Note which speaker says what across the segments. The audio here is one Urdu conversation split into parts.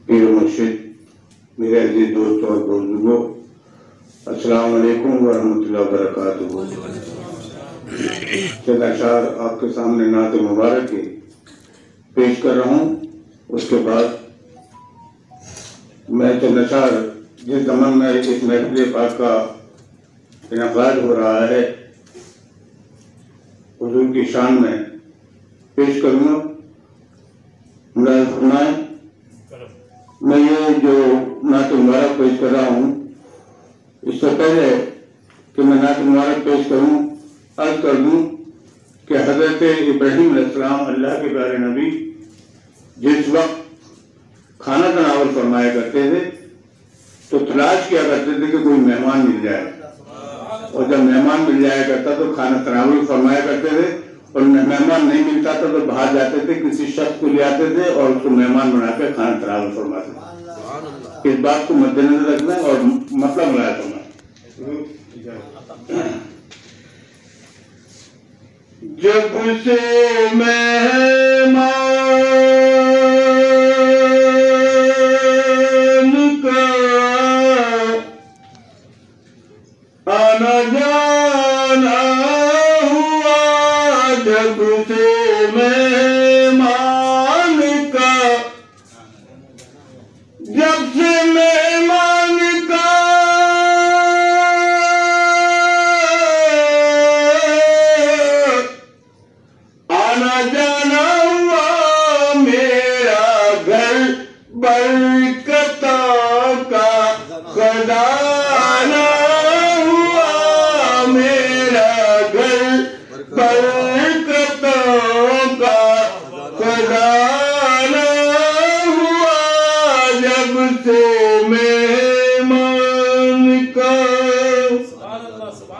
Speaker 1: پیر مرشد، میرے عزیز دوست اور بزرگوں، السلام علیکم ورحمۃ اللہ وبرکاتہ۔ چند اشعار آپ کے سامنے نعت مبارک کی پیش کر رہا ہوں، اس کے بعد میں چند اشعار جس زمان میں اس محفل پاک کا انعقاد ہو رہا ہے حضور کی شان میں پیش کروں گا۔ ملاحظہ فرمائیں، میں یہ جو نعت مبارک پیش کر رہا ہوں، اس سے پہلے کہ میں نعت مبارک پیش کروں، عرض کر دوں کہ حضرت ابراہیم علیہ السلام اللہ کے پیارے نبی جس وقت کھانا تناول فرمایا کرتے تھے تو تلاش کیا کرتے تھے کہ کوئی مہمان مل جائے، اور جب مہمان مل جایا کرتا تو کھانا تناول فرمایا کرتے تھے، اور مہمان نہیں ملتا تھا تو باہر جاتے تھے، کسی شخص کو لے آتے تھے اور اس کو مہمان بنا کے کھانا تناول فرماتے تھے۔ اس بات کو مد نظر رکھنا اور مطلب ملایا کرنا۔ جب سے مہمان کا آنا جانا ہوا، جب سے مہمان کا، جب سے مہمان کا آنا جانا ہوا، میرا گھر برکتوں کا خزانہ ہوا، میرا گھر برکتوں کا خزانہ ہوا، جب سے مہمان کا۔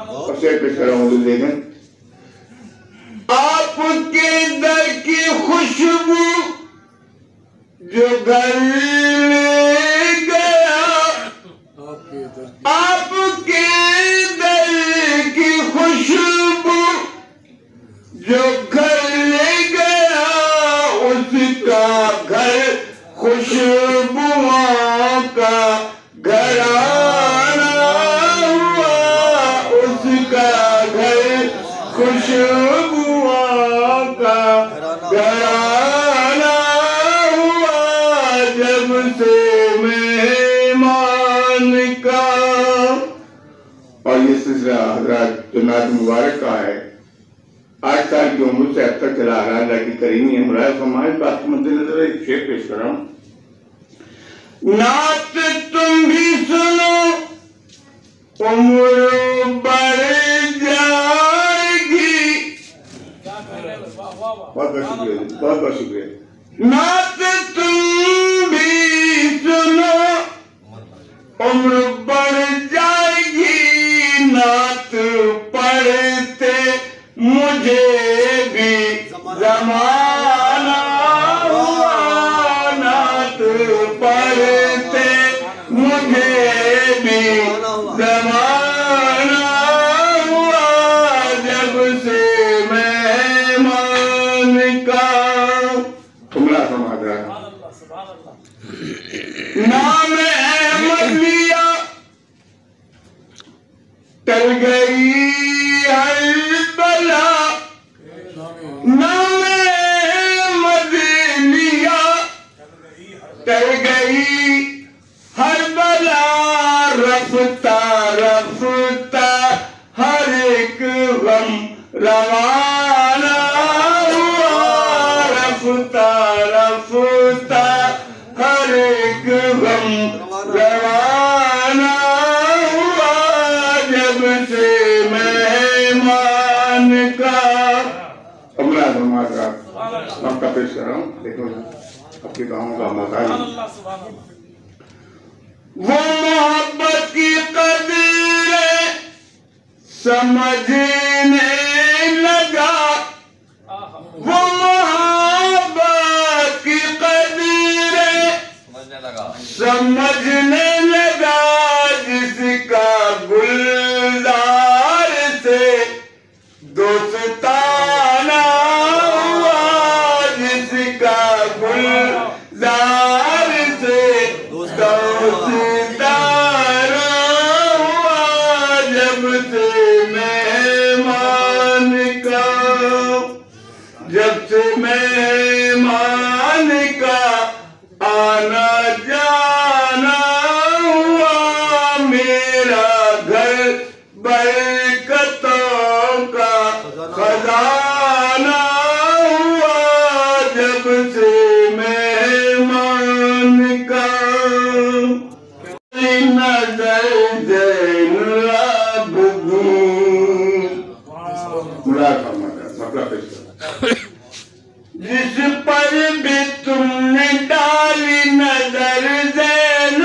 Speaker 1: اور شعر پیش کر رہا ہوں، دیکھیں۔ آپ کے در کی خوشبو جو گھر لے گیا، آپ کے در کی خوشبو جو گھر لے گیا، اس کا گھر خوشبوؤں کا گھرانہ ہوا، اس کا گھر خوشبوؤں کا گھرانہ ہوا، جب سے مہمان کا۔ اور یہ سلسلہ حضرات جو نعت مبارک کا ہے 8 سال کی عمر سے اب تک چلا آ رہا ہے، اللہ کی کریمی ہے۔ ملاحظہ فرمائیں، بات کو مد نظر ایک شعر پیش کر رہا ہوں۔ نعت تم بھی سنو، عمر بڑھ جائے گی۔ بہت بہت شکریہ، بہت بہت شکریہ۔ نعت تم بھی سنو، عمر بڑھ جائے گی، نعت پڑھتے مجھے بھی زمانہ ہوا، نعت پڑھتے مجھے بھی زمانہ ہوا، جب سے مہمان کا۔ جملہ سمجھ رہا ہے۔ نام احمد لیا ٹل گئی ہر بلا، نام احمد لیا ٹل گئی ہر بلا، رفتہ رفتہ ہر ایک غم روانہ ہوا، رفتہ رفتہ ہر ایک غم روانہ ہوا، جب سے مہمان کا۔ آپ کا پیش کر رہا ہوں، دیکھو آپ کے گاؤں کا مزاج۔ وہ محبت کی قدر سمجھنے لگا، وہ محبت کی قدر سمجھنے لگا، جس کا گلزار سے دوستانہ ہوا، جس کا گلزار سے فرماتا ہے مطلب پیش کرتا جس پر بھی تم نے ڈالی نظر زین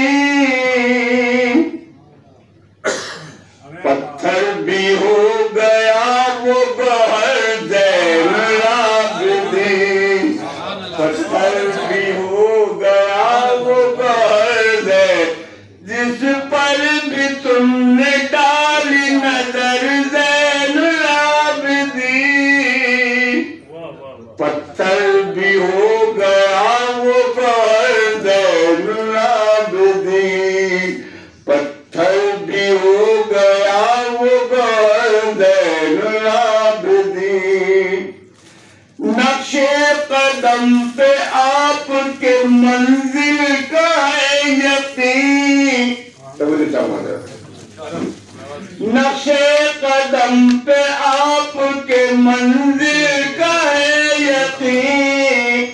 Speaker 1: العابدین پتھر بھی ہو گیا وہ گوہر زین العابدین پتھر بھی ہو گیا وہ گوہر زین جس پر بھی تم نے ڈالی نظر زین العابدین پتھر بھی ہو گیا وہ گوہر زین العابدین پتھر بھی ہو گیا وہ گوہر زین العابدین نقش قدم پہ آپ کے منزل کا ہے یقین نقش قدم پہ آپ کے منزل کا ہے یقین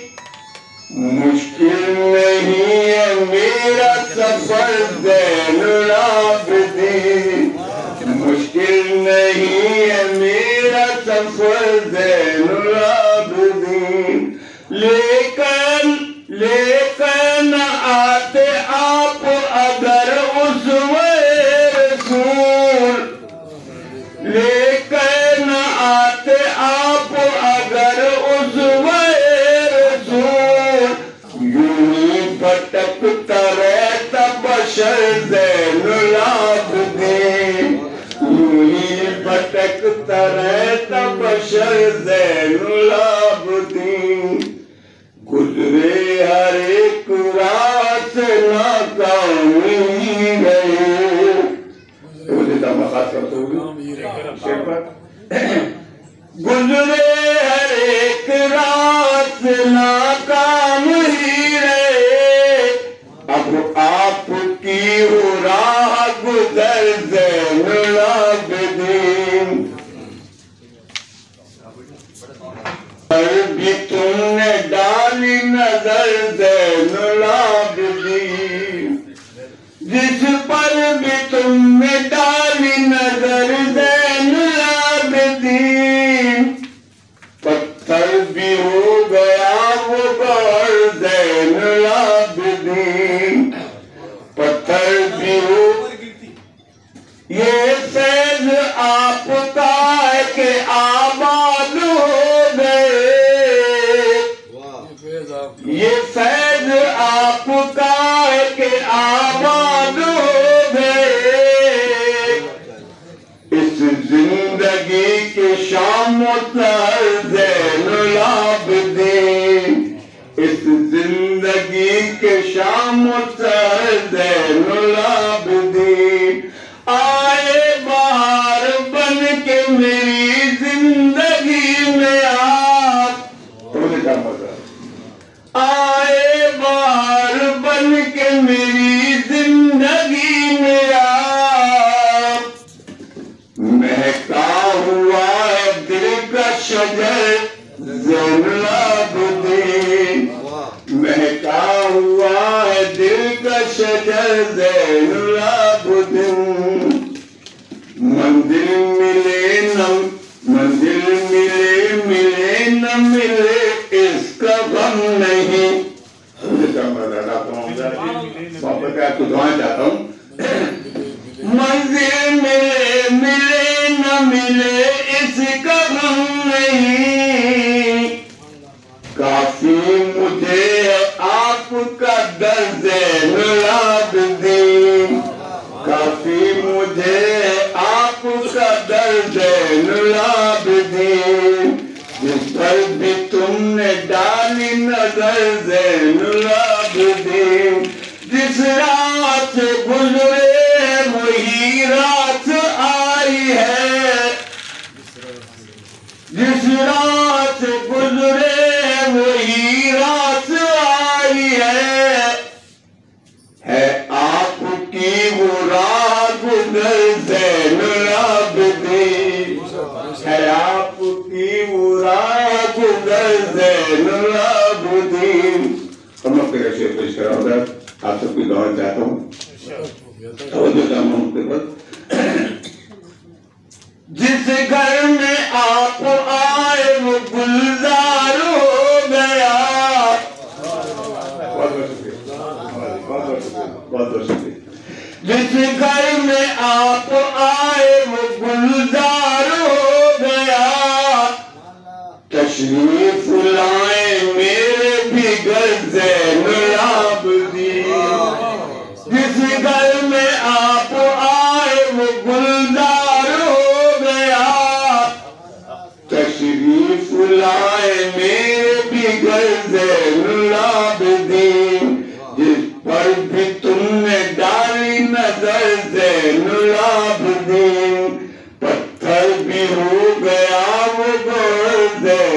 Speaker 1: مشکل نہیں ہے میرا سفر زین العابدین مشکل نہیں ہے میرا سفر زین العابدین لیکن آتے آپ اگر رسول لیکن آتے آپ اگر رسول یوں ہی بھٹکتا رہتا بشر زین العابدین یوں ہی بھٹکتا رہتا بشر زین العابدین گزرے ہر ایک رات ناکام ہی گئے گزرے ہر ایک رات ناکام ہی رہے اب آپ کی ہو راہ گزر زین العابدین پر بھی تم نے ڈالی نظر زین العابدین جس پر بھی تم نے ڈالی نظر زین العابدین پتھر بھی ہو گیا وہ گوہر زین العابدین پتھر بھی ہو یہ فیض آپ کا ہے کہ آباد ہو گئے یہ فیض آپ کا ہے کہ آباد ہو گئے اس زندگی کے شام و سحر زین العابدین اس زندگی کے شام و سحر زین العابدین آئے بہار بن کے میری زندگی میں آپ آئے بہار بن کے میری زندگی میں آپ مہکا ہوا ہے دل کا شجر زین العابدین مہکا ہوا ہے دل کا شجر زین العابدین منزل ملے نہ ملے اس کا غم نہیں آپ کو دعائیں چاہتا ہوں منزل ملے نہ ملے اس کا غم نہیں کافی مجھے آپ کا در زین العابدین کافی مجھے آپ کا در زین العابدین جس پر بھی تم نے ڈالی نظر زین العابدین جس رات سے گزرے وہی رات آئی ہے جس رات سے گزرے وہی رات آئی ہے آپ کی وہ راہ گزر زین العابدین ہے آپ کی وہ راہ گزر زین العابدین ہم اپنے شیخ پیش کر رہا ہوں آپ سب کی دعائیں چاہتا ہوں توجہ چاہتا ہوں جس گھر آپ آئے وہ گلزار ہو گیا. جس گھر میں آپ آئے وہ گلزار ہو گیا. تشریف لائیں میرے بھی گھر زین العابدین. جس گھر میں آپ آئے وہ گلزار ہو گیا. تشریف لائیں میرے بھی گھر زین العابدین. جس پر بھی تم نے ڈالی نظر زین العابدین. پتھر بھی ہو گیا وہ گھر زین